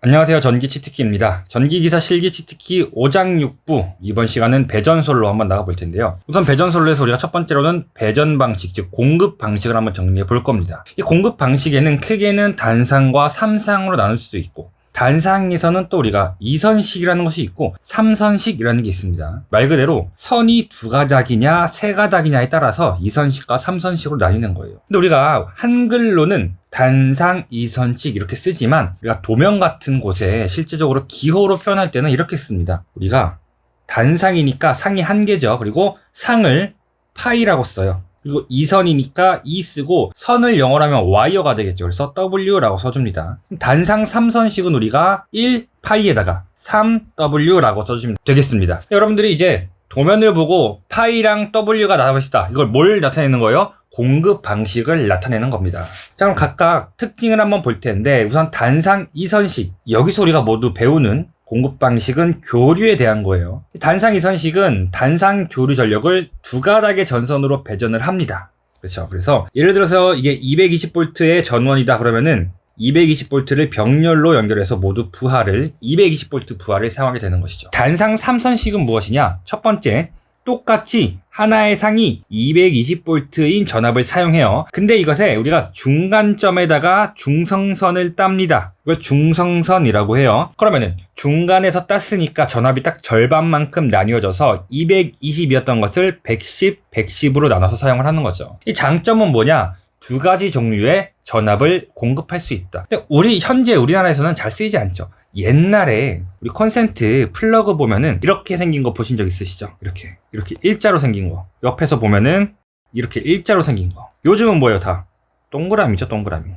안녕하세요. 전기치트키입니다. 전기기사 실기치트키 5장 6부 이번 시간은 배전솔로 한번 나가볼 텐데요. 우선 배전솔로에서 우리가 첫 번째로는 배전 방식, 즉 공급 방식을 한번 정리해 볼 겁니다. 이 공급 방식에는 크게는 단상과 삼상으로 나눌 수도 있고, 단상에서는 또 우리가 2선식이라는 것이 있고 3선식이라는 게 있습니다. 말 그대로 선이 2가닥이냐 3가닥이냐에 따라서 2선식과 3선식으로 나뉘는 거예요. 근데 우리가 한글로는 단상 2선식 이렇게 쓰지만 우리가 도면 같은 곳에 실제적으로 기호로 표현할 때는 이렇게 씁니다. 우리가 단상이니까 상이 1개죠. 그리고 상을 파이라고 써요. 그리고 2선이니까 2 쓰고 선을 영어로 하면 와이어가 되겠죠. 그래서 W라고 써줍니다. 단상 3선식은 우리가 1파이에다가 3W라고 써주면 되겠습니다. 여러분들이 이제 도면을 보고 파이랑 W가 나와있다. 이걸 뭘 나타내는 거예요? 공급 방식을 나타내는 겁니다. 자, 그럼 각각 특징을 한번 볼 텐데, 우선 단상 2선식, 여기서 우리가 모두 배우는 공급 방식은 교류에 대한 거예요. 단상 2선식은 단상 교류 전력을 2가닥의 전선으로 배전을 합니다. 그렇죠. 그래서 예를 들어서 이게 220V의 전원이다 그러면은 220V를 병렬로 연결해서 모두 부하를 220V 부하를 사용하게 되는 것이죠. 단상 3선식은 무엇이냐? 첫 번째, 똑같이 하나의 상이 220V인 전압을 사용해요. 근데 이것에 우리가 중간점에다가 중성선을 땁니다. 이걸 중성선이라고 해요. 그러면은 중간에서 땄으니까 전압이 딱 절반만큼 나뉘어져서 220이었던 것을 110, 110으로 나눠서 사용을 하는 거죠. 이 장점은 뭐냐? 2가지 종류의 전압을 공급할 수 있다. 근데 현재 우리나라에서는 잘 쓰이지 않죠. 옛날에 우리 콘센트 플러그 보면은 이렇게 생긴 거 보신 적 있으시죠? 이렇게 일자로 생긴 거. 옆에서 보면은 이렇게 일자로 생긴 거. 요즘은 뭐예요? 다 동그라미죠, 동그라미.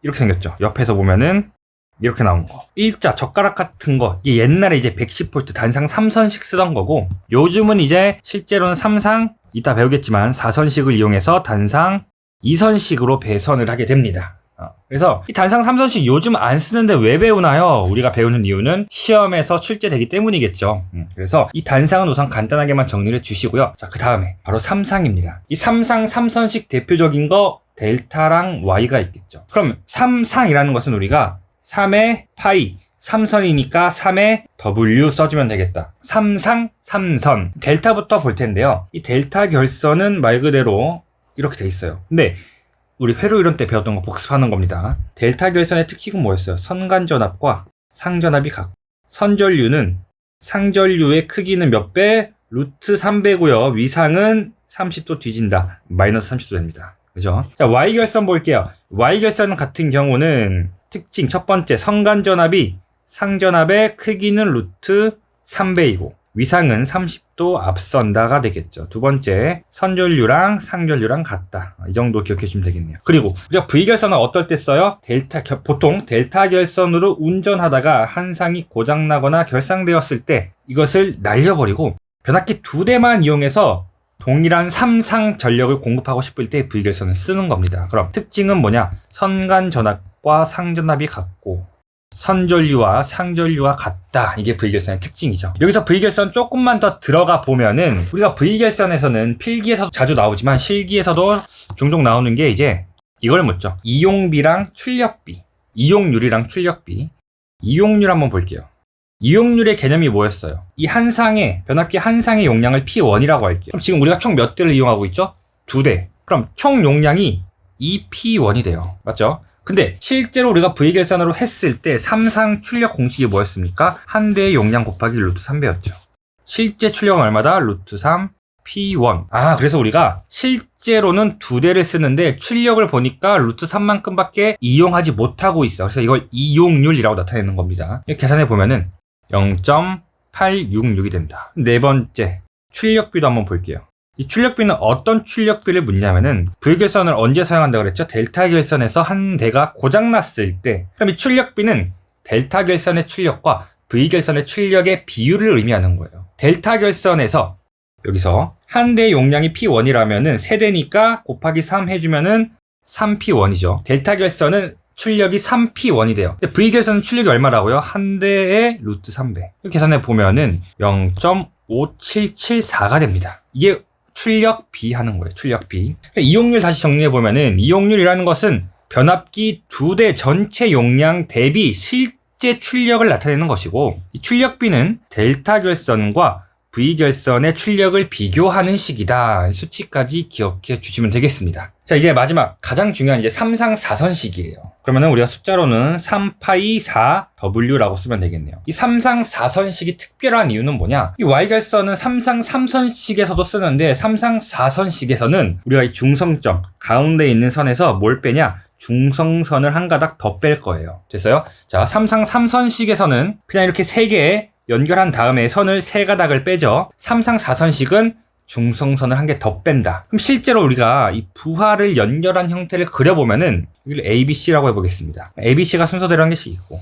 이렇게 생겼죠. 옆에서 보면은 이렇게 나온 거. 일자, 젓가락 같은 거. 이게 옛날에 이제 110V 단상 3선식 쓰던 거고, 요즘은 이제 실제로는 삼상, 이따 배우겠지만 4선식을 이용해서 단상 2선식으로 배선을 하게 됩니다. 그래서 이 단상 3선식 요즘 안 쓰는데 왜 배우나요? 우리가 배우는 이유는 시험에서 출제되기 때문이겠죠. 그래서 이 단상은 우선 간단하게만 정리를 주시고요. 자, 그 다음에 바로 삼상입니다. 이 삼상 3선식 대표적인 거 델타랑 Y가 있겠죠. 그럼 삼상이라는 것은 우리가 3의 파이, 3선이니까 3의 W 써주면 되겠다. 삼상, 3선. 델타부터 볼 텐데요. 이 델타 결선은 말 그대로 이렇게 돼 있어요. 근데 우리 회로 이론 때 배웠던 거 복습하는 겁니다. 델타 결선의 특징은 뭐였어요? 선간전압과 상전압이 같고, 선전류는 상전류의 크기는 몇 배? 루트 3배고요. 위상은 30도 뒤진다. 마이너스 30도 됩니다. 그죠? 자, Y결선 볼게요. Y결선 같은 경우는 특징 첫 번째, 선간전압이 상전압의 크기는 루트 3배이고 위상은 30도 앞선다가 되겠죠. 두 번째, 선전류랑 상전류랑 같다. 이 정도 기억해 주면 되겠네요. 그리고 우리가 V결선은 어떨 때 써요? 보통 델타 결선으로 운전하다가 한 상이 고장나거나 결상되었을 때 이것을 날려버리고 변압기 2대만 이용해서 동일한 3상 전력을 공급하고 싶을 때 V결선을 쓰는 겁니다. 그럼 특징은 뭐냐? 선간전압과 상전압이 같고 선전류와 상전류가 같다. 이게 V결선의 특징이죠. 여기서 V결선 조금만 더 들어가 보면은 우리가 V결선에서는 필기에서도 자주 나오지만 실기에서도 종종 나오는 게 이제 이걸 묻죠. 이용비랑 출력비. 이용률이랑 출력비. 이용률 한번 볼게요. 이용률의 개념이 뭐였어요? 이 한 상의 변압기 한 상의 용량을 P1이라고 할게요. 그럼 지금 우리가 총 몇 대를 이용하고 있죠? 2대. 그럼 총 용량이 2P1이 돼요. 맞죠? 근데 실제로 우리가 V결선으로 했을 때 삼상 출력 공식이 뭐였습니까? 한 대의 용량 곱하기 루트 3배였죠. 실제 출력은 얼마다? 루트 3 P1. 그래서 우리가 실제로는 2대를 쓰는데 출력을 보니까 루트 3만큼밖에 이용하지 못하고 있어. 그래서 이걸 이용률이라고 나타내는 겁니다. 계산해 보면은 0.866이 된다. 네 번째, 출력비도 한번 볼게요. 이 출력비는 어떤 출력비를 묻냐면은 V결선을 언제 사용한다고 그랬죠? 델타 결선에서 한 대가 고장났을 때. 그럼 이 출력비는 델타 결선의 출력과 V결선의 출력의 비율을 의미하는 거예요. 델타 결선에서 여기서 한 대의 용량이 P1이라면은 3대니까 곱하기 3 해주면은 3P1이죠. 델타 결선은 출력이 3P1이 돼요. 근데 V결선은 출력이 얼마라고요? 한 대의 루트 3배. 이렇게 계산해 보면은 0.5774가 됩니다. 이게 출력비 하는 거예요. 출력비. 이용률 다시 정리해보면은 이용률이라는 것은 변압기 2대 전체 용량 대비 실제 출력을 나타내는 것이고, 이 출력비는 델타 결선과 V 결선의 출력을 비교하는 식이다. 수치까지 기억해 주시면 되겠습니다. 자, 이제 마지막 가장 중요한 이제 3상 4선식이에요. 그러면은 우리가 숫자로는 3파이 4W라고 쓰면 되겠네요. 이 3상 4선식이 특별한 이유는 뭐냐? 이 Y 결선은 3상 3선식에서도 쓰는데 3상 4선식에서는 우리가 이 중성점 가운데 있는 선에서 뭘 빼냐? 중성선을 한 가닥 더 뺄 거예요. 됐어요? 자, 3상 3선식에서는 그냥 이렇게 3개의 연결한 다음에 선을 3가닥을 빼죠. 3상 4선식은 중성선을 한 개 더 뺀다. 그럼 실제로 우리가 이 부하를 연결한 형태를 그려보면은 여기를 ABC라고 해보겠습니다. ABC가 순서대로 한 개씩 있고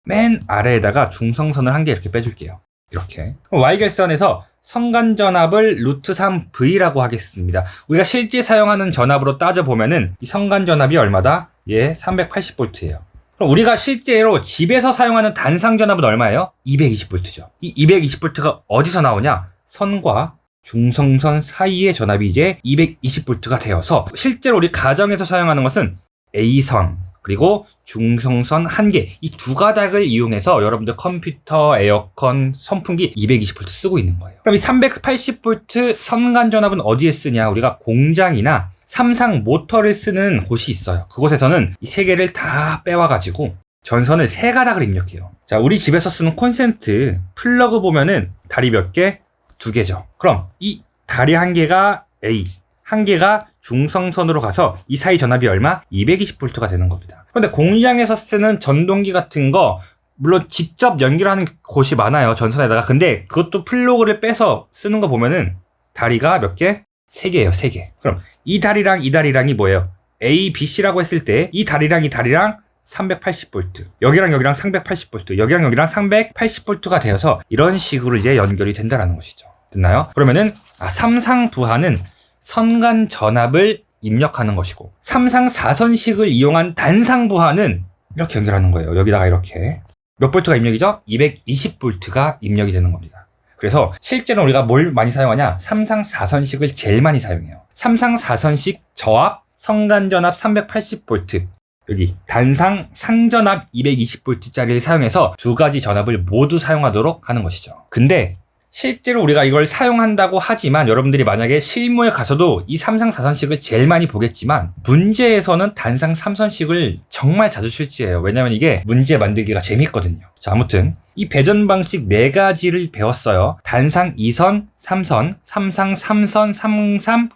맨 아래에다가 중성선을 한 개 이렇게 빼줄게요. 이렇게. Y결선에서 성간전압을 루트 3V라고 하겠습니다. 우리가 실제 사용하는 전압으로 따져보면은 이 성간전압이 얼마다? 예, 380V예요. 그럼 우리가 실제로 집에서 사용하는 단상전압은 얼마예요? 220V죠. 이 220V가 어디서 나오냐? 선과 중성선 사이의 전압이 이제 220V가 되어서 실제로 우리 가정에서 사용하는 것은 A선 그리고 중성선 1개 이 두 가닥을 이용해서 여러분들 컴퓨터, 에어컨, 선풍기 220V 쓰고 있는 거예요. 그럼 이 380V 선간전압은 어디에 쓰냐? 우리가 공장이나 삼상 모터를 쓰는 곳이 있어요. 그곳에서는 이 3개를 다 빼와가지고 전선을 3가닥을 입력해요. 자, 우리 집에서 쓰는 콘센트 플러그 보면은 다리 몇 개? 2개죠. 그럼 이 다리 1개가 A, 1개가 중성선으로 가서 이 사이 전압이 얼마? 220V가 되는 겁니다. 그런데 공장에서 쓰는 전동기 같은 거 물론 직접 연결하는 곳이 많아요. 전선에다가. 근데 그것도 플러그를 빼서 쓰는 거 보면은 다리가 몇 개? 3개예요. 3개. 그럼 이 다리랑 이 다리랑이 뭐예요? A, B, C라고 했을 때 이 다리랑 이 다리랑 380V, 여기랑 여기랑 380V, 여기랑 여기랑 380V가 되어서 이런 식으로 이제 연결이 된다는 것이죠. 됐나요? 그러면은 3상 부하는 선간 전압을 입력하는 것이고 3상 4선식을 이용한 단상 부하는 이렇게 연결하는 거예요. 여기다가 이렇게 몇 볼트가 입력이죠? 220V가 입력이 되는 겁니다. 그래서 실제로 우리가 뭘 많이 사용하냐? 3상 4선식을 제일 많이 사용해요. 3상 4선식 저압, 성간전압 380V, 여기 단상 상전압 220V짜리를 사용해서 두 가지 전압을 모두 사용하도록 하는 것이죠. 근데 실제로 우리가 이걸 사용한다고 하지만 여러분들이 만약에 실무에 가서도 이 3상 4선식을 제일 많이 보겠지만 문제에서는 단상 3선식을 정말 자주 실제해요. 왜냐면 이게 문제 만들기가 재밌거든요. 자, 아무튼 이 배전 방식 4가지를 배웠어요. 단상 2선, 3선, 3상 3선, 3상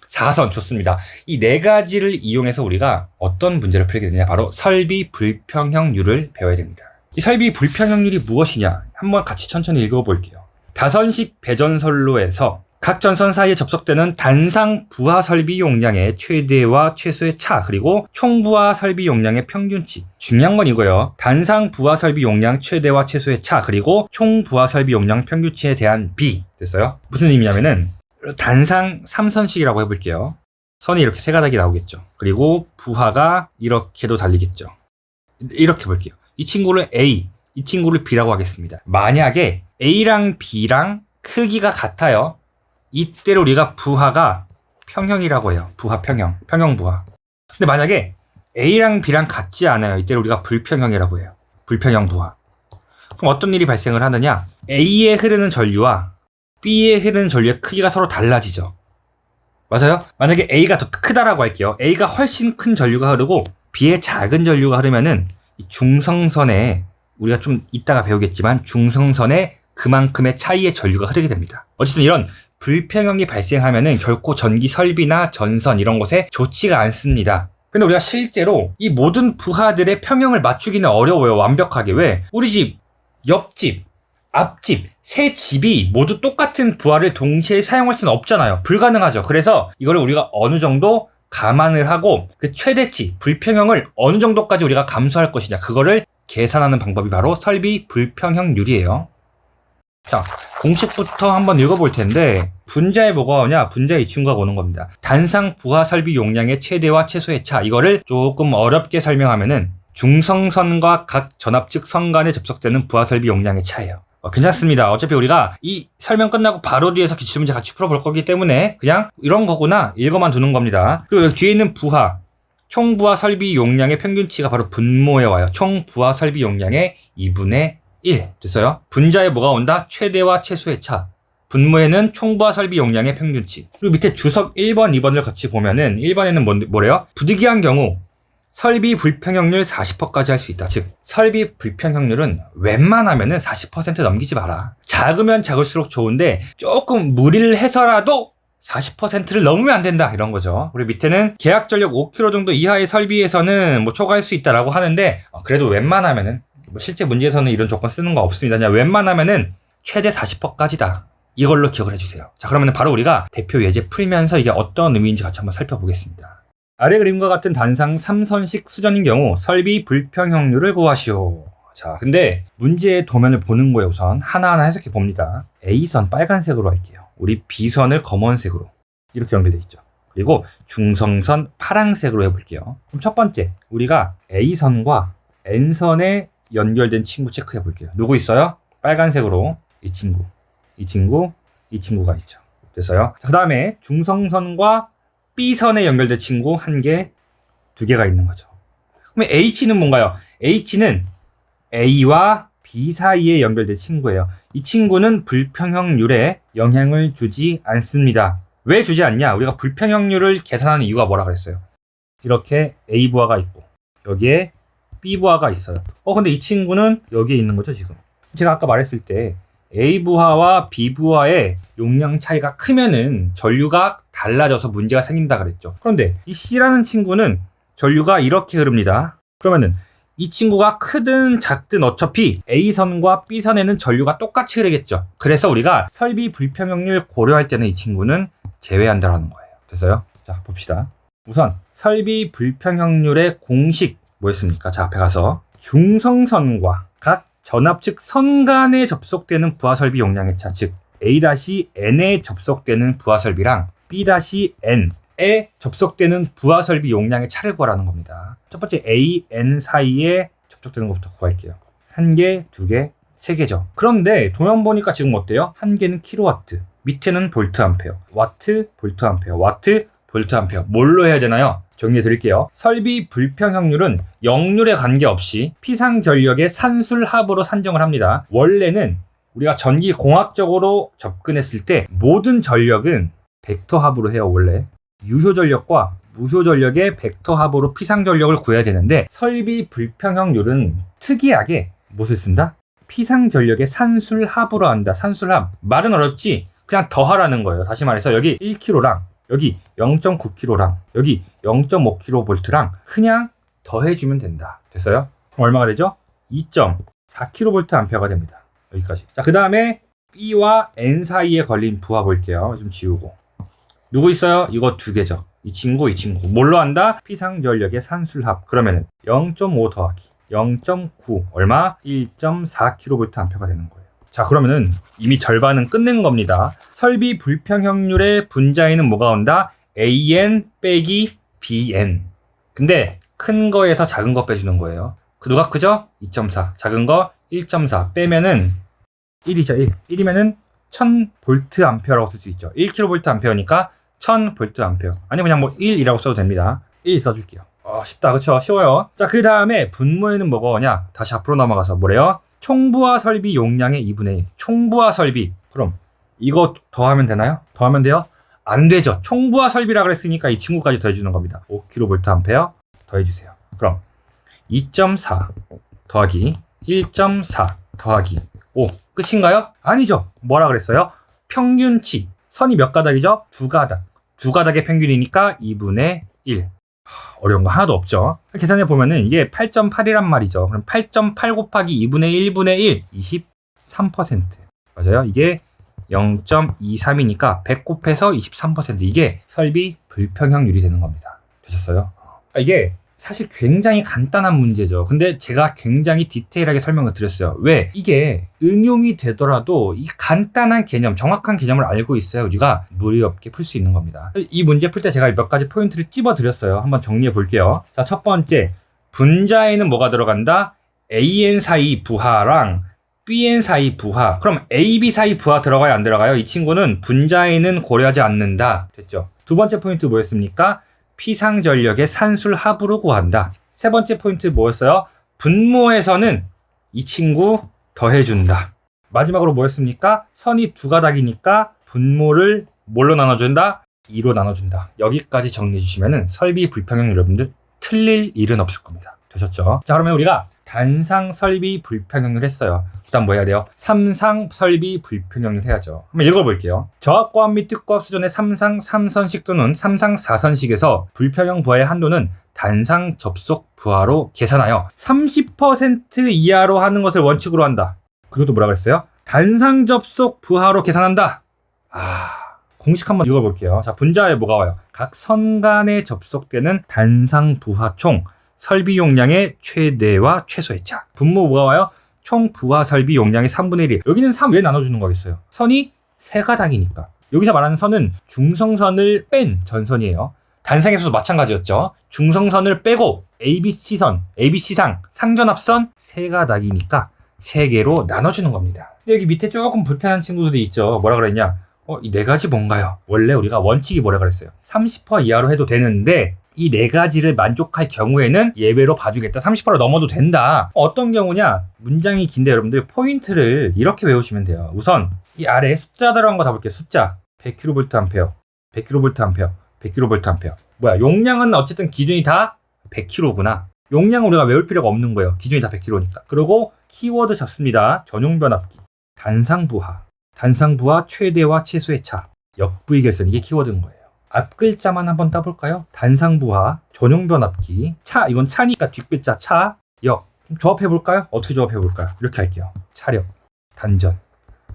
4선 좋습니다. 이 4가지를 이용해서 우리가 어떤 문제를 풀게 되냐? 바로 설비 불평형률을 배워야 됩니다. 이 설비 불평형률이 무엇이냐? 한번 같이 천천히 읽어볼게요. 다선식 배전선로에서 각 전선 사이에 접속되는 단상 부하 설비 용량의 최대와 최소의 차, 그리고 총 부하 설비 용량의 평균치. 중요한 건 이거예요. 단상 부하 설비 용량 최대와 최소의 차, 그리고 총 부하 설비 용량 평균치에 대한 비. 됐어요? 무슨 의미냐면은 단상 3선식이라고 해볼게요. 선이 이렇게 3가닥이 나오겠죠. 그리고 부하가 이렇게도 달리겠죠. 이렇게 볼게요. 이 친구를 A, 이 친구를 B라고 하겠습니다. 만약에 A랑 B랑 크기가 같아요. 이때로 우리가 부하가 평형이라고 해요. 부하 평형, 평형 부하. 근데 만약에 A랑 B랑 같지 않아요. 이때로 우리가 불평형이라고 해요. 불평형 부하. 그럼 어떤 일이 발생을 하느냐? A에 흐르는 전류와 B에 흐르는 전류의 크기가 서로 달라지죠. 맞아요? 만약에 A가 더 크다라고 할게요. A가 훨씬 큰 전류가 흐르고 B에 작은 전류가 흐르면은 이 중성선에 우리가 좀 이따가 배우겠지만 중성선에 그만큼의 차이의 전류가 흐르게 됩니다. 어쨌든 이런 불평형이 발생하면은 결코 전기 설비나 전선 이런 곳에 좋지가 않습니다. 근데 우리가 실제로 이 모든 부하들의 평형을 맞추기는 어려워요. 완벽하게. 왜? 우리 집, 옆집, 앞집, 세 집이 모두 똑같은 부하를 동시에 사용할 수는 없잖아요. 불가능하죠. 그래서 이거를 우리가 어느 정도 감안을 하고 그 최대치, 불평형을 어느 정도까지 우리가 감수할 것이냐, 그거를 계산하는 방법이 바로 설비 불평형률이에요. 자, 공식부터 한번 읽어볼 텐데 분자에 뭐가 오냐? 분자에 이 친구가 오는 겁니다. 단상 부하 설비 용량의 최대와 최소의 차. 이거를 조금 어렵게 설명하면은 중성선과 각 전압측 선 간에 접속되는 부하 설비 용량의 차예요. 괜찮습니다. 어차피 우리가 이 설명 끝나고 바로 뒤에서 기출문제 같이 풀어볼 거기 때문에 그냥 이런 거구나 읽어만 두는 겁니다. 그리고 여기 뒤에 있는 부하, 총 부하 설비 용량의 평균치가 바로 분모에 와요. 총 부하 설비 용량의 2분의 1 됐어요. 분자에 뭐가 온다? 최대와 최소의 차. 분모에는 총 부하 설비 용량의 평균치. 그리고 밑에 주석 1번, 2번을 같이 보면은 1번에는 뭐래요? 부득이한 경우 설비 불평형률 40%까지 할 수 있다. 즉 설비 불평형률은 웬만하면은 40% 넘기지 마라. 작으면 작을수록 좋은데 조금 무리를 해서라도 40%를 넘으면 안 된다 이런 거죠. 그리고 밑에는 계약 전력 5kg 정도 이하의 설비에서는 뭐 초과할 수 있다라고 하는데 그래도 웬만하면은 뭐 실제 문제에서는 이런 조건 쓰는 거 없습니다. 그냥 웬만하면은 최대 40%까지다. 이걸로 기억을 해주세요. 자, 그러면 바로 우리가 대표 예제 풀면서 이게 어떤 의미인지 같이 한번 살펴보겠습니다. 아래 그림과 같은 단상 3선식 수전인 경우 설비 불평형률을 구하시오. 자, 근데 문제의 도면을 보는 거에 우선 하나하나 해석해 봅니다. A선 빨간색으로 할게요. 우리 B선을 검은색으로 이렇게 연결되어 있죠. 그리고 중성선 파란색으로 해볼게요. 그럼 첫 번째, 우리가 A선과 N선에 연결된 친구 체크해 볼게요. 누구 있어요? 빨간색으로 이 친구, 이 친구, 이 친구가 있죠. 됐어요? 그 다음에 중성선과 B선에 연결된 친구 한 개, 두 개가 있는 거죠. 그러면 H는 뭔가요? H는 A와 B 사이에 연결된 친구예요. 이 친구는 불평형률에 영향을 주지 않습니다. 왜 주지 않냐? 우리가 불평형률을 계산하는 이유가 뭐라 그랬어요? 이렇게 A 부하가 있고 여기에 B 부하가 있어요. 근데 이 친구는 여기에 있는 거죠, 지금. 제가 아까 말했을 때 A 부하와 B 부하의 용량 차이가 크면은 전류가 달라져서 문제가 생긴다 그랬죠. 그런데 이 C라는 친구는 전류가 이렇게 흐릅니다. 그러면은 이 친구가 크든 작든 어차피 A선과 B선에는 전류가 똑같이 흐르겠죠. 그래서 우리가 설비 불평형률 고려할 때는 이 친구는 제외한다라는 거예요. 됐어요? 자, 봅시다. 우선 설비 불평형률의 공식 뭐였습니까? 자, 앞에 가서 중성선과 각 전압측 선 간에 접속되는 부하 설비 용량의 차, 즉 A-N에 접속되는 부하 설비랑 B-N에 접속되는 부하 설비 용량의 차를 구하라는 겁니다. 첫 번째 A, N 사이에 접촉되는 것부터 구할게요. 한 개, 두 개, 세 개죠. 그런데 도면 보니까 지금 어때요? 한 개는 킬로와트, 밑에는 볼트 암페어, 와트, 볼트 암페어, 와트, 볼트 암페어. 뭘로 해야 되나요? 정리해 드릴게요. 설비 불평형률은 역률에 관계없이 피상전력의 산술합으로 산정을 합니다. 원래는 우리가 전기 공학적으로 접근했을 때 모든 전력은 벡터 합으로 해요. 원래 유효 전력과 무효 전력의 벡터 합으로 피상 전력을 구해야 되는데 설비 불평형률은 특이하게 무엇을 쓴다? 피상 전력의 산술합으로 한다. 산술합. 말은 어렵지 그냥 더하라는 거예요. 다시 말해서 여기 1kg랑 여기 0.9kg랑 여기 0.5kV랑 그냥 더해주면 된다. 됐어요? 그럼 얼마가 되죠? 2.4kVA가 됩니다. 여기까지. 자, 그 다음에 B와 N 사이에 걸린 부하 볼게요. 좀 지우고. 누구 있어요? 이거 두 개죠. 이 친구, 이 친구. 뭘로 한다? 피상전력의 산술합. 그러면은 0.5 더하기 0.9 얼마? 1.4kVA가 되는 거예요. 자, 그러면은 이미 절반은 끝낸 겁니다. 설비 불평형률의 분자에는 뭐가 온다? AN 빼기 BN. 근데 큰 거에서 작은 거 빼주는 거예요. 누가 크죠? 2.4. 작은 거 1.4. 빼면은 1이죠. 1. 1이면은 1000V아라고 쓸 수 있죠. 1kV아니까 1000V아. 아니 그냥 뭐 1이라고 써도 됩니다. 1 써줄게요. 쉽다. 그쵸? 쉬워요. 자, 그 다음에 분모에는 뭐가 오냐? 다시 앞으로 넘어가서 뭐래요? 총부하 설비 용량의 2분의 1. 총부하 설비. 그럼 이거 더하면 되나요? 더하면 돼요? 안 되죠. 총부하 설비라 그랬으니까 이 친구까지 더해주는 겁니다. 5kVA 더해주세요. 그럼 2.4 더하기 1.4 더하기 5 끝인가요? 아니죠. 뭐라 그랬어요? 평균치. 선이 몇 가닥이죠? 두 가닥. 두 가닥의 평균이니까 2분의 1. 어려운 거 하나도 없죠. 계산해 보면은 이게 8.8이란 말이죠. 그럼 8.8 곱하기 2분의 1분의 1, 23%. 맞아요. 이게 0.23이니까 100 곱해서 23%. 이게 설비 불평형률이 되는 겁니다. 되셨어요? 이게 사실 굉장히 간단한 문제죠. 근데 제가 굉장히 디테일하게 설명을 드렸어요. 왜? 이게 응용이 되더라도 이 간단한 개념, 정확한 개념을 알고 있어야 우리가 무리 없게 풀 수 있는 겁니다. 이 문제 풀 때 제가 몇 가지 포인트를 찝어 드렸어요. 한번 정리해 볼게요. 자, 첫 번째, 분자에는 뭐가 들어간다? AN 사이 부하랑 BN 사이 부하. 그럼 AB 사이 부하 들어가요? 안 들어가요? 이 친구는 분자에는 고려하지 않는다. 됐죠? 두 번째 포인트 뭐였습니까? 피상전력의 산술합으로 구한다. 세 번째 포인트 뭐였어요? 분모에서는 이 친구 더해준다. 마지막으로 뭐였습니까? 선이 두 가닥이니까 분모를 뭘로 나눠준다? 2로 나눠준다. 여기까지 정리해 주시면은 설비 불평형 여러분들 틀릴 일은 없을 겁니다. 되셨죠? 자, 그러면 우리가 단상 설비 불평형률 했어요. 그다음 뭐 해야 돼요? 삼상 설비 불평형률 해야죠. 한번 읽어볼게요. 저합고합 및 특고합 수준의 삼상 3선식 또는 삼상 4선식에서 불평형 부하의 한도는 단상 접속 부하로 계산하여 30% 이하로 하는 것을 원칙으로 한다. 그리고 또 뭐라 그랬어요? 단상 접속 부하로 계산한다. 공식 한번 읽어볼게요. 자, 분자에 뭐가 와요? 각 선 간에 접속되는 단상 부하 총 설비 용량의 최대와 최소의 차. 분모 뭐가 와요? 총 부하 설비 용량의 3분의 1. 여기는 3 왜 나눠주는 거겠어요? 선이 세 가닥이니까. 여기서 말하는 선은 중성선을 뺀 전선이에요. 단상에서도 마찬가지였죠. 중성선을 빼고 ABC상 상전합선 세 가닥이니까 세 개로 나눠주는 겁니다. 근데 여기 밑에 조금 불편한 친구들이 있죠. 뭐라 그랬냐? 이 네 가지 뭔가요? 원래 우리가 원칙이 뭐라 그랬어요? 30% 이하로 해도 되는데 이 네 가지를 만족할 경우에는 예외로 봐주겠다. 30%를 넘어도 된다. 어떤 경우냐? 문장이 긴데 여러분들 포인트를 이렇게 외우시면 돼요. 우선 이 아래에 숫자 들어간 거 다 볼게요. 숫자 100kVA, 100kVA, 100kVA. 뭐야? 용량은 어쨌든 기준이 다 100kg구나. 용량은 우리가 외울 필요가 없는 거예요. 기준이 다 100kg니까. 그리고 키워드 잡습니다. 전용 변압기, 단상부하, 단상부하 최대와 최소의 차, 역부의결선. 이게 키워드인 거예요. 앞 글자만 한번 따볼까요? 단상부하, 전용 변압기, 차, 이건 차니까 뒷글자 차, 역. 조합해볼까요? 어떻게 조합해볼까요? 이렇게 할게요. 차력, 단전.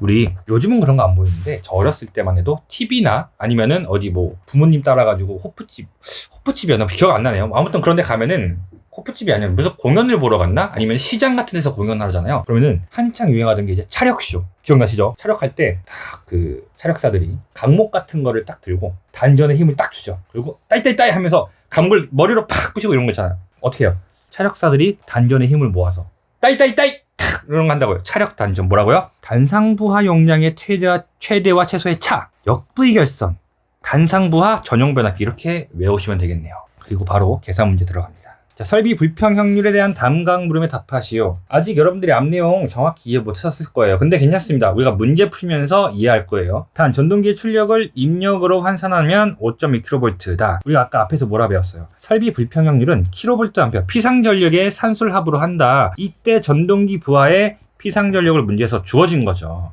우리 요즘은 그런 거 안 보이는데 저 어렸을 때만 해도 TV나 아니면은 어디 뭐 부모님 따라가지고 호프집이었나? 기억 안 나네요. 아무튼 그런 데 가면은 호프집이 아니라 무슨 공연을 보러 갔나? 아니면 시장 같은 데서 공연을 하잖아요. 그러면은 한창 유행하던 게 이제 차력쇼. 기억나시죠? 차력할 때 딱 그 차력사들이 강목 같은 거를 딱 들고 단전에 힘을 딱 주죠. 그리고 딸딸딸 하면서 강목을 머리로 팍 부시고 이런 거 있잖아요. 어떻게 해요? 차력사들이 단전에 힘을 모아서 딸딸딸 탁 이런 거 한다고요. 차력 단전 뭐라고요? 단상부하 용량의 최대와 최소의 차, 역부의결선, 단상부하 전용 변압기 이렇게 외우시면 되겠네요. 그리고 바로 계산 문제 들어갑니다. 자, 설비 불평형률에 대한 담강 물음에 답하시오. 아직 여러분들이 앞 내용 정확히 이해 못하셨을 거예요. 근데 괜찮습니다. 우리가 문제 풀면서 이해할 거예요. 단, 전동기의 출력을 입력으로 환산하면 5.2kV다. 우리가 아까 앞에서 뭐라 배웠어요? 설비 불평형률은 kVA, 피상전력의 산술합으로 한다. 이때 전동기 부하의 피상전력을 문제에서 주어진 거죠.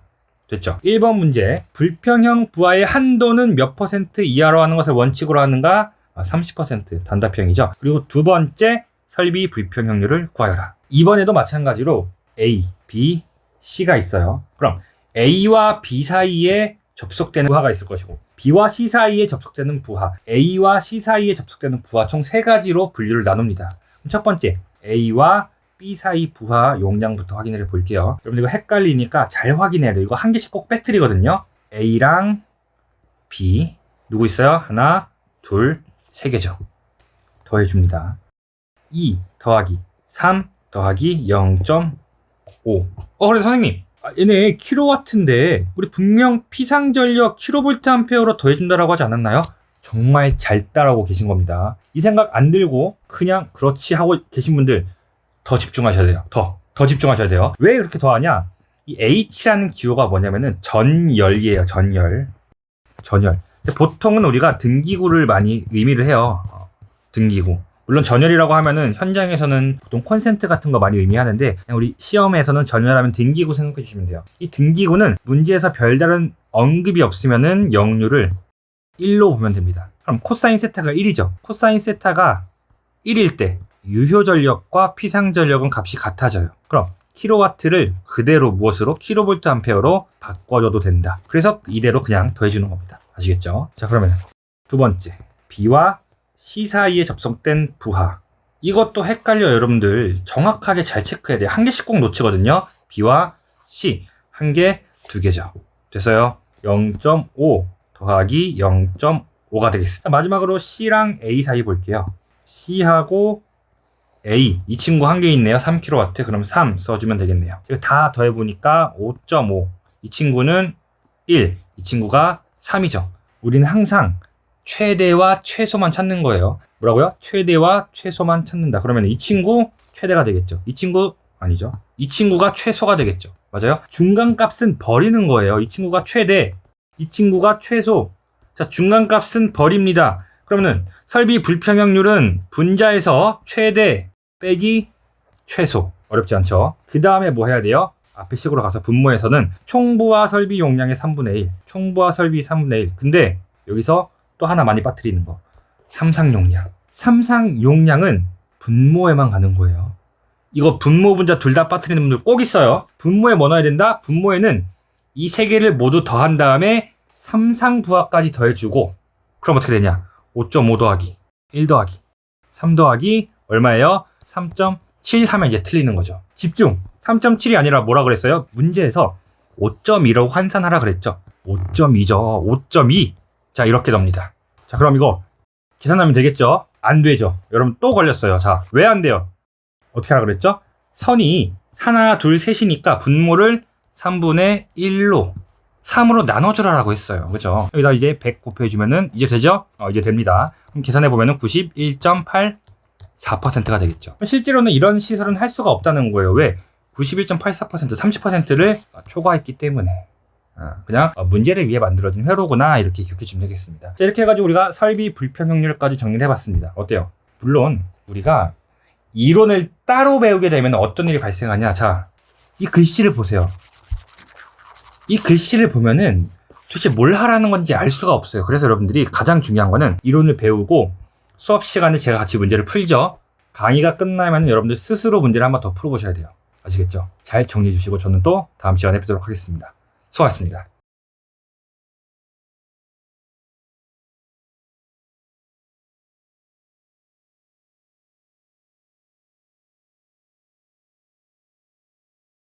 됐죠? 1번 문제. 불평형 부하의 한도는 몇 % 이하로 하는 것을 원칙으로 하는가? 30% 단답형이죠. 그리고 두 번째 설비 불평형률을 구하여라. 이번에도 마찬가지로 A, B, C가 있어요. 그럼 A와 B 사이에 접속되는 부하가 있을 것이고 B와 C 사이에 접속되는 부하, A와 C 사이에 접속되는 부하 총 세 가지로 분류를 나눕니다. 그럼 첫 번째 A와 B 사이 부하 용량부터 확인해 볼게요. 여러분 이거 헷갈리니까 잘 확인해야 돼요. 이거 한 개씩 꼭 빼뜨리거든요. A랑 B 누구 있어요? 하나, 둘, 3개죠. 더해줍니다. 2 더하기 3 더하기 0.5. 그래서 선생님, 얘네 킬로와트인데 우리 분명 피상전력 킬로볼트암페어로 더해준다라고 하지 않았나요? 정말 잘 따라오고 계신 겁니다. 이 생각 안 들고 그냥 그렇지 하고 계신 분들 더 집중하셔야 돼요. 더 집중하셔야 돼요. 왜 이렇게 더하냐? 이 H라는 기호가 뭐냐면은 전열이에요. 전열. 보통은 우리가 등기구를 많이 의미를 해요. 등기구. 물론 전열이라고 하면은 현장에서는 보통 콘센트 같은 거 많이 의미하는데 그냥 우리 시험에서는 전열하면 등기구 생각해 주시면 돼요. 이 등기구는 문제에서 별다른 언급이 없으면은 역률을 1로 보면 됩니다. 그럼 코사인 세타가 1이죠. 코사인 세타가 1일 때 유효전력과 피상전력은 값이 같아져요. 그럼 킬로와트를 그대로 무엇으로? 킬로볼트 암페어로 바꿔줘도 된다. 그래서 이대로 그냥 더해주는 겁니다. 아시겠죠? 자, 그러면 두 번째 B와 C 사이에 접속된 부하. 이것도 헷갈려요. 여러분들 정확하게 잘 체크해야 돼요. 한 개씩 꼭 놓치거든요. B와 C 한 개, 두 개죠. 됐어요? 0.5 더하기 0.5가 되겠습니다. 마지막으로 C랑 A 사이 볼게요. C하고 A 이 친구 한 개 있네요. 3kW. 그럼 3 써주면 되겠네요. 이거 다 더해보니까 5.5. 이 친구는 1. 이 친구가 3이죠. 우리는 항상 최대와 최소만 찾는 거예요. 뭐라고요? 최대와 최소만 찾는다. 그러면 이 친구 최대가 되겠죠. 이 친구 아니죠. 이 친구가 최소가 되겠죠. 맞아요? 중간값은 버리는 거예요. 이 친구가 최대, 이 친구가 최소. 자, 중간값은 버립니다. 그러면은 설비 불평형률은 분자에서 최대 빼기 최소. 어렵지 않죠? 그 다음에 뭐 해야 돼요? 앞에 식으로 가서 분모에서는 총부하 설비 용량의 3분의 1, 총부하 설비 3분의 1. 근데 여기서 또 하나 많이 빠뜨리는 거. 삼상 용량. 삼상 용량은 분모에만 가는 거예요. 이거 분모 분자 둘 다 빠뜨리는 분들 꼭 있어요. 분모에 뭐 넣어야 된다? 분모에는 이 세 개를 모두 더한 다음에 삼상 부하까지 더해주고, 그럼 어떻게 되냐? 5.5 더하기 1 더하기 3 더하기 얼마예요? 3.7 하면 이제 틀리는 거죠. 집중! 3.7이 아니라 뭐라 그랬어요? 문제에서 5.2라고 환산하라 그랬죠. 5.2죠. 5.2. 자, 이렇게 됩니다. 자, 그럼 이거 계산하면 되겠죠? 안 되죠. 여러분 또 걸렸어요. 자, 왜 안 돼요? 어떻게 하라 그랬죠? 선이 하나, 둘, 셋이니까 분모를 3분의 1로 3으로 나눠주라고 했어요. 그죠? 여기다 이제 100 곱해주면은 이제 되죠? 이제 됩니다. 그럼 계산해보면은 91.84%가 되겠죠. 실제로는 이런 시설은 할 수가 없다는 거예요. 왜? 91.84%, 30%를 초과했기 때문에. 그냥 문제를 위해 만들어진 회로구나, 이렇게 기억해주면 되겠습니다. 자, 이렇게 해가지고 우리가 설비 불평형률까지 정리를 해봤습니다. 어때요? 물론 우리가 이론을 따로 배우게 되면 어떤 일이 발생하냐. 자, 이 글씨를 보세요. 이 글씨를 보면은 도대체 뭘 하라는 건지 알 수가 없어요. 그래서 여러분들이 가장 중요한 거는 이론을 배우고 수업 시간에 제가 같이 문제를 풀죠. 강의가 끝나면 여러분들 스스로 문제를 한번 더 풀어보셔야 돼요. 아시겠죠? 잘 정리해 주시고 저는 또 다음 시간에 뵙도록 하겠습니다. 수고하셨습니다.